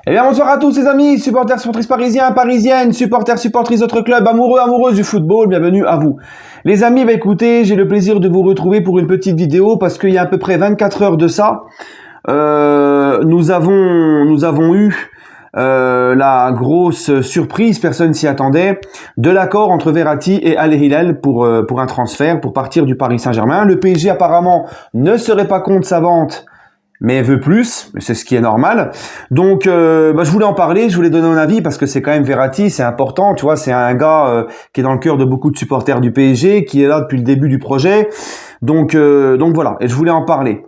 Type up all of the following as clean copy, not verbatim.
Eh bien, bonsoir à tous les amis, supporters, supportrices parisiens, parisiennes, supporters, supportrices d'autres clubs, amoureux, amoureuses du football, bienvenue à vous. Les amis, écoutez, j'ai le plaisir de vous retrouver pour une petite vidéo parce qu'il y a à peu près 24 heures de ça, nous avons eu la grosse surprise, personne s'y attendait, de l'accord entre Verratti et Al Hilal pour un transfert, pour partir du Paris Saint-Germain. Le PSG apparemment ne serait pas contre sa vente, mais veut plus, c'est ce qui est normal. Donc, je voulais en parler, je voulais donner mon avis parce que c'est quand même Verratti, c'est important, tu vois, c'est un gars qui est dans le cœur de beaucoup de supporters du PSG, qui est là depuis le début du projet. Donc voilà, et je voulais en parler,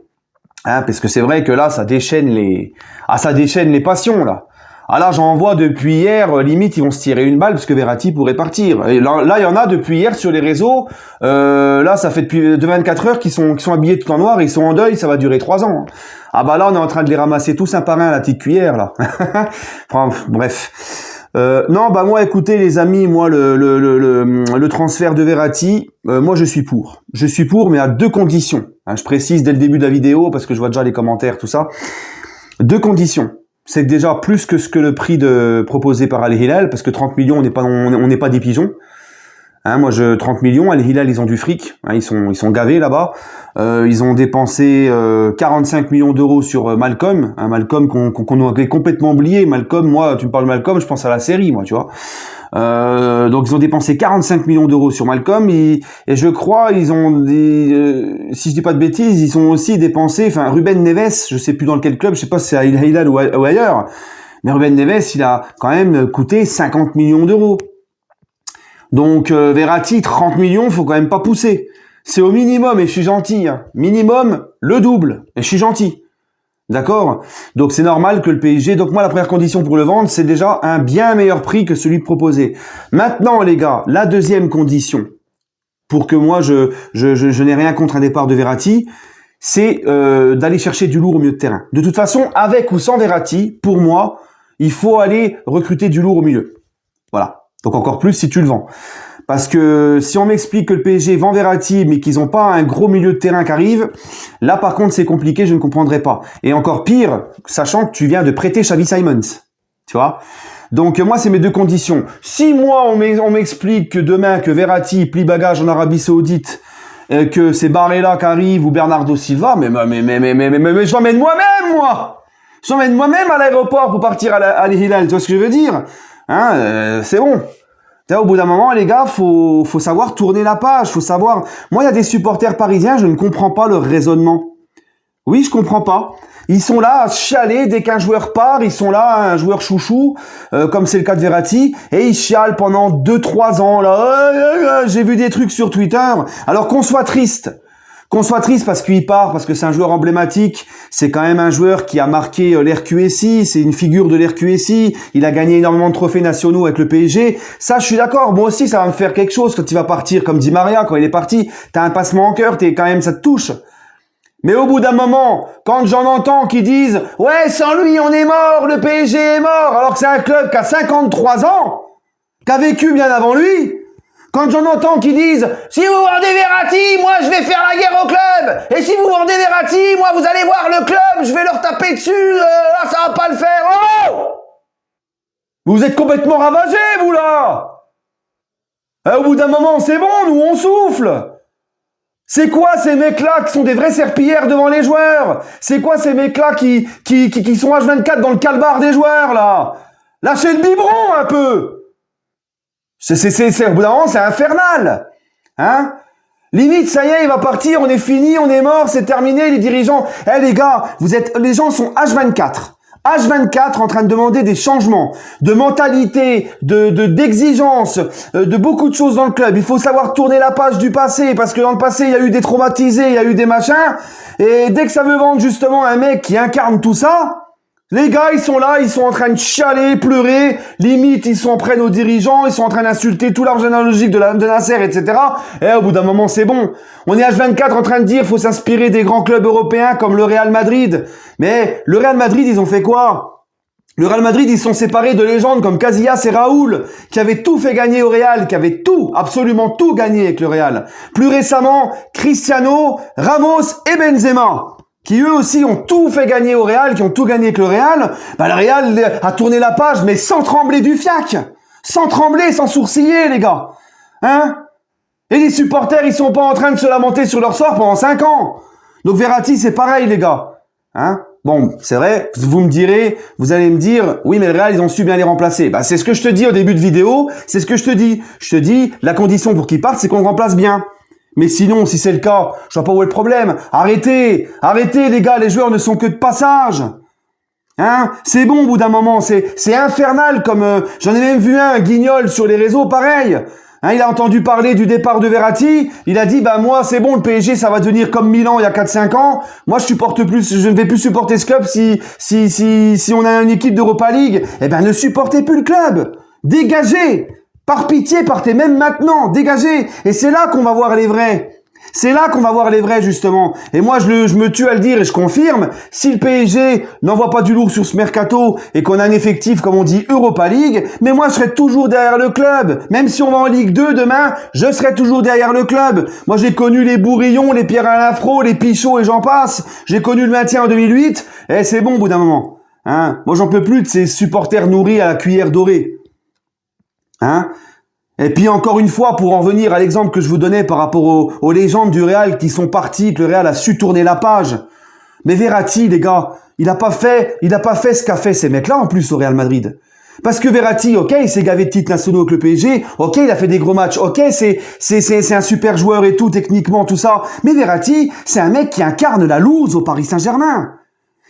hein, parce que c'est vrai que là, ça déchaîne les passions là. Ah là, j'en vois depuis hier, limite ils vont se tirer une balle parce que Verratti pourrait partir. Et là, il y en a depuis hier sur les réseaux. Là, ça fait depuis 24 heures qu'ils sont habillés tout en noir, ils sont en deuil, ça va durer 3 ans. Ah bah là, on est en train de les ramasser tous un par un à la petite cuillère là. Enfin, bref. Non, bah moi, écoutez les amis, moi le transfert de Verratti, moi je suis pour. Je suis pour, mais à 2 conditions. Hein, je précise dès le début de la vidéo parce que je vois déjà les commentaires, tout ça. 2 conditions. C'est déjà plus que ce que le prix proposé par Al Hilal, parce que 30 millions, on n'est pas des pigeons. Hein, 30 millions, Al Hilal, ils ont du fric, hein, ils sont gavés là-bas. Ils ont dépensé 45 millions d'euros sur Malcolm, un Malcolm qu'on a complètement oublié. Malcolm, moi, tu me parles de Malcolm, je pense à la série, moi, tu vois. Donc ils ont dépensé 45 millions d'euros sur Malcolm et je crois ils ont si je dis pas de bêtises, ils ont aussi dépensé, enfin Ruben Neves, je sais plus dans quel club, je sais pas si c'est à Al Hilal ou ailleurs, mais Ruben Neves il a quand même coûté 50 millions d'euros. Donc Verratti 30 millions, faut quand même pas pousser. C'est au minimum et je suis gentil, hein. Minimum le double et je suis gentil. D'accord? Donc c'est normal que le PSG... Donc moi, la première condition pour le vendre, c'est déjà un bien meilleur prix que celui proposé. Maintenant, les gars, la deuxième condition, pour que moi, je n'ai rien contre un départ de Verratti, c'est d'aller chercher du lourd au milieu de terrain. De toute façon, avec ou sans Verratti, pour moi, il faut aller recruter du lourd au milieu. Voilà. Donc encore plus si tu le vends. Parce que si on m'explique que le PSG vend Verratti, mais qu'ils n'ont pas un gros milieu de terrain qui arrive, là par contre c'est compliqué, je ne comprendrai pas. Et encore pire, sachant que tu viens de prêter Xavi Simons, tu vois. Donc moi c'est mes 2 conditions. Si moi on m'explique que demain que Verratti plie bagage en Arabie Saoudite, que c'est Barella qui arrive ou Bernardo Silva, mais je l'emmène moi-même, moi. Je l'emmène moi-même à l'aéroport pour partir à Al Hilal, tu vois ce que je veux dire, hein, c'est bon. Au bout d'un moment, les gars, faut savoir tourner la page, faut savoir... Moi, il y a des supporters parisiens, je ne comprends pas leur raisonnement. Oui, je comprends pas. Ils sont là à chialer dès qu'un joueur part, ils sont là, un joueur chouchou, comme c'est le cas de Verratti, et ils chialent pendant 2-3 ans, là. J'ai vu des trucs sur Twitter. Alors qu'on soit triste parce qu'il part, parce que c'est un joueur emblématique, c'est quand même un joueur qui a marqué l'RQSI, c'est une figure de l'RQSI, il a gagné énormément de trophées nationaux avec le PSG, ça je suis d'accord, moi aussi ça va me faire quelque chose quand il va partir, comme dit Maria, quand il est parti, t'as un passement en cœur, ça te touche. Mais au bout d'un moment, quand j'en entends qui disent « Ouais, sans lui on est mort, le PSG est mort », alors que c'est un club qui a 53 ans, qui a vécu bien avant lui. Quand j'en entends qui disent « Si vous vendez Verratti, moi je vais faire la guerre au club. Et si vous vendez Verratti, moi vous allez voir le club, je vais leur taper dessus, là ça va pas le faire. Oh !» Vous êtes complètement ravagés, vous là. Au bout d'un moment, c'est bon, nous on souffle. C'est quoi ces mecs-là qui sont des vrais serpillères devant les joueurs? C'est quoi ces mecs-là qui sont H24 dans le calbar des joueurs, là? Lâchez le biberon un peu. Au bout d'un moment, c'est infernal. Hein? Limite, ça y est, il va partir, on est fini, on est mort, c'est terminé, les dirigeants. Les gars, les gens sont H24. H24 en train de demander des changements de mentalité, d'exigence, de beaucoup de choses dans le club. Il faut savoir tourner la page du passé parce que dans le passé, il y a eu des traumatisés, il y a eu des machins. Et dès que ça veut vendre justement un mec qui incarne tout ça, les gars, ils sont là, ils sont en train de chialer, pleurer, limite, ils s'en prennent aux dirigeants, ils sont en train d'insulter tout l'arbre généalogique de Nasser, etc. Et au bout d'un moment, c'est bon. On est H24 en train de dire, faut s'inspirer des grands clubs européens comme le Real Madrid. Mais le Real Madrid, ils ont fait quoi? Le Real Madrid, ils sont séparés de légendes comme Casillas et Raoul, qui avaient tout fait gagner au Real, qui avaient tout, absolument tout gagné avec le Real. Plus récemment, Cristiano, Ramos et Benzema. qui eux aussi ont tout fait gagner au Real, qui ont tout gagné avec le Real, bah le Real a tourné la page, mais sans trembler du fiac, sans trembler, sans sourciller, les gars. Hein? Et les supporters, ils sont pas en train de se lamenter sur leur sort pendant 5 ans. Donc Verratti, c'est pareil, les gars. Hein? Bon, c'est vrai, vous me direz, vous allez me dire, oui, mais le Real, ils ont su bien les remplacer. Bah, c'est ce que je te dis au début de vidéo, c'est ce que je te dis. Je te dis, la condition pour qu'ils partent, c'est qu'on le remplace bien. Mais sinon, si c'est le cas, je vois pas où est le problème. Arrêtez, les gars, les joueurs ne sont que de passage. Hein? C'est bon au bout d'un moment, c'est infernal comme... j'en ai même vu un, Guignol, sur les réseaux, pareil. Hein, il a entendu parler du départ de Verratti, il a dit, bah moi c'est bon, le PSG ça va devenir comme Milan il y a 4-5 ans, moi je ne vais plus supporter ce club si on a une équipe d'Europa League. Eh ben ne supportez plus le club, dégagez, par pitié partez même maintenant, dégagez, et c'est là qu'on va voir les vrais. C'est là qu'on va voir les vrais, justement. Et moi, je me tue à le dire et je confirme, si le PSG n'envoie pas du lourd sur ce mercato et qu'on a un effectif, comme on dit, Europa League, mais moi, je serai toujours derrière le club. Même si on va en Ligue 2 demain, je serai toujours derrière le club. Moi, j'ai connu les Bourillons, les Pierre-Alain Fro, les Pichot et j'en passe. J'ai connu le maintien en 2008. Et c'est bon au bout d'un moment. Hein? Moi, j'en peux plus de ces supporters nourris à la cuillère dorée. Hein? Et puis encore une fois, pour en venir à l'exemple que je vous donnais par rapport aux légendes du Real qui sont parties, que le Real a su tourner la page. Mais Verratti, les gars, il a pas fait ce qu'a fait ces mecs-là en plus au Real Madrid. Parce que Verratti, ok, il s'est gavé de titres nationaux avec le PSG, ok, il a fait des gros matchs, ok, c'est un super joueur et tout, techniquement, tout ça. Mais Verratti, c'est un mec qui incarne la loose au Paris Saint-Germain.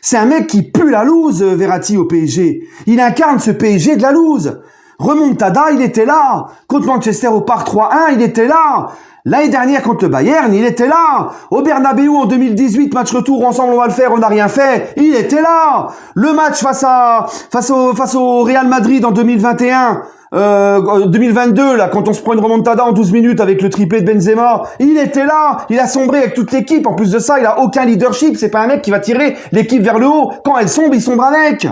C'est un mec qui pue la loose, Verratti, au PSG. Il incarne ce PSG de la loose. Remontada, il était là. Contre Manchester au Parc 3-1, il était là. L'année dernière contre le Bayern, il était là. Au Bernabéu en 2018, match retour, ensemble on va le faire, on n'a rien fait. Il était là. Le match face au Real Madrid en 2021, 2022, là, quand on se prend une remontada en 12 minutes avec le triplé de Benzema, il était là. Il a sombré avec toute l'équipe. En plus de ça, il a aucun leadership. C'est pas un mec qui va tirer l'équipe vers le haut. Quand elle sombre, il sombre avec.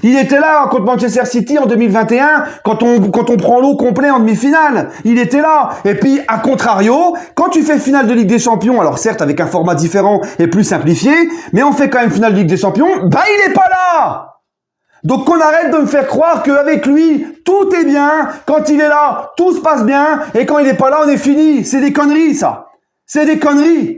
Il était là contre Manchester City en 2021 quand on prend l'eau complet en demi-finale. Il était là. Et puis, à contrario, quand tu fais finale de Ligue des Champions, alors certes avec un format différent et plus simplifié, mais on fait quand même finale de Ligue des Champions, bah il est pas là. Donc qu'on arrête de me faire croire qu'avec lui, tout est bien, quand il est là, tout se passe bien, et quand il est pas là, on est fini. C'est des conneries, ça. C'est des conneries.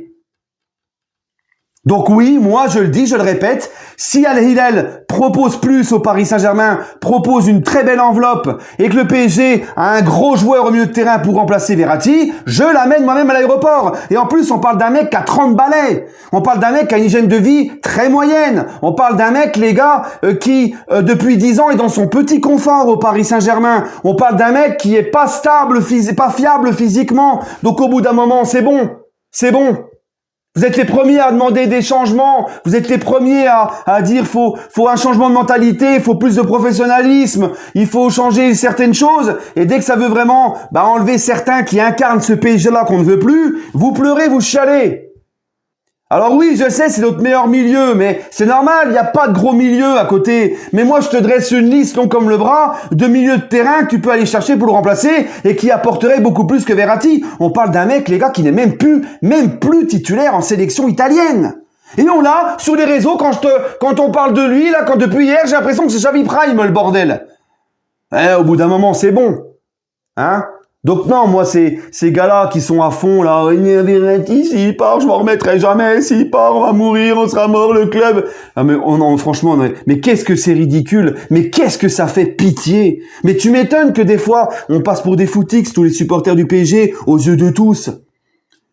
Donc oui, moi je le dis, je le répète, si Al Hilal propose plus au Paris Saint-Germain, propose une très belle enveloppe et que le PSG a un gros joueur au milieu de terrain pour remplacer Verratti, je l'amène moi-même à l'aéroport. Et en plus, on parle d'un mec qui a 30 balais. On parle d'un mec qui a une hygiène de vie très moyenne. On parle d'un mec, les gars, qui depuis 10 ans est dans son petit confort au Paris Saint-Germain. On parle d'un mec qui est pas stable, pas fiable physiquement. Donc au bout d'un moment, c'est bon. C'est bon. Vous êtes les premiers à demander des changements. Vous êtes les premiers à dire faut un changement de mentalité, il faut plus de professionnalisme, il faut changer certaines choses. Et dès que ça veut vraiment enlever certains qui incarnent ce PSG-là qu'on ne veut plus, vous pleurez, vous chialez. Alors oui, je sais, c'est notre meilleur milieu, mais c'est normal, il n'y a pas de gros milieu à côté. Mais moi, je te dresse une liste long comme le bras de milieux de terrain que tu peux aller chercher pour le remplacer et qui apporterait beaucoup plus que Verratti. On parle d'un mec, les gars, qui n'est même plus titulaire en sélection italienne. Et on l'a, sur les réseaux, quand on parle de lui, là, depuis hier, j'ai l'impression que c'est Xavi Prime, le bordel. Au bout d'un moment, c'est bon. Hein? Donc non, moi, ces gars-là qui sont à fond, là, Verratti, s'il part, je m'en remettrai jamais, s'il part, on va mourir, on sera mort, le club. Ah, mais franchement, mais qu'est-ce que c'est ridicule, mais qu'est-ce que ça fait pitié. Mais tu m'étonnes que des fois, on passe pour des footix, tous les supporters du PSG, aux yeux de tous.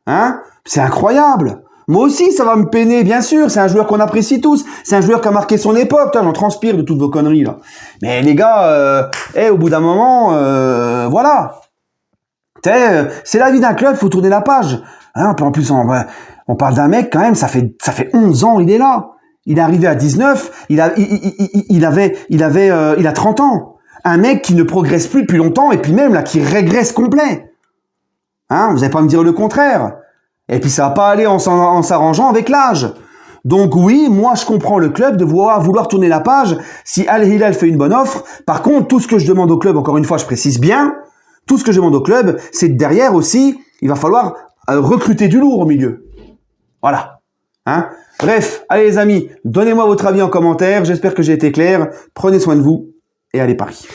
Hein? C'est incroyable. Moi aussi, ça va me peiner, bien sûr. C'est un joueur qu'on apprécie tous. C'est un joueur qui a marqué son époque. J'en transpire de toutes vos conneries, là. Mais les gars, au bout d'un moment, voilà. C'est la vie d'un club, faut tourner la page. Hein, en plus, on parle d'un mec quand même, ça fait 11 ans, il est là. Il est arrivé à 19, il a 30 ans. Un mec qui ne progresse plus depuis longtemps et puis même là qui régresse complet. Hein, vous allez pas me dire le contraire. Et puis ça va pas aller en s'arrangeant avec l'âge. Donc oui, moi je comprends le club de vouloir tourner la page si Al Hilal fait une bonne offre. Par contre, tout ce que je demande au club, encore une fois, je précise bien, tout ce que je demande au club, c'est que derrière aussi, il va falloir recruter du lourd au milieu. Voilà. Hein? Bref, allez les amis, donnez-moi votre avis en commentaire. J'espère que j'ai été clair. Prenez soin de vous et allez Paris.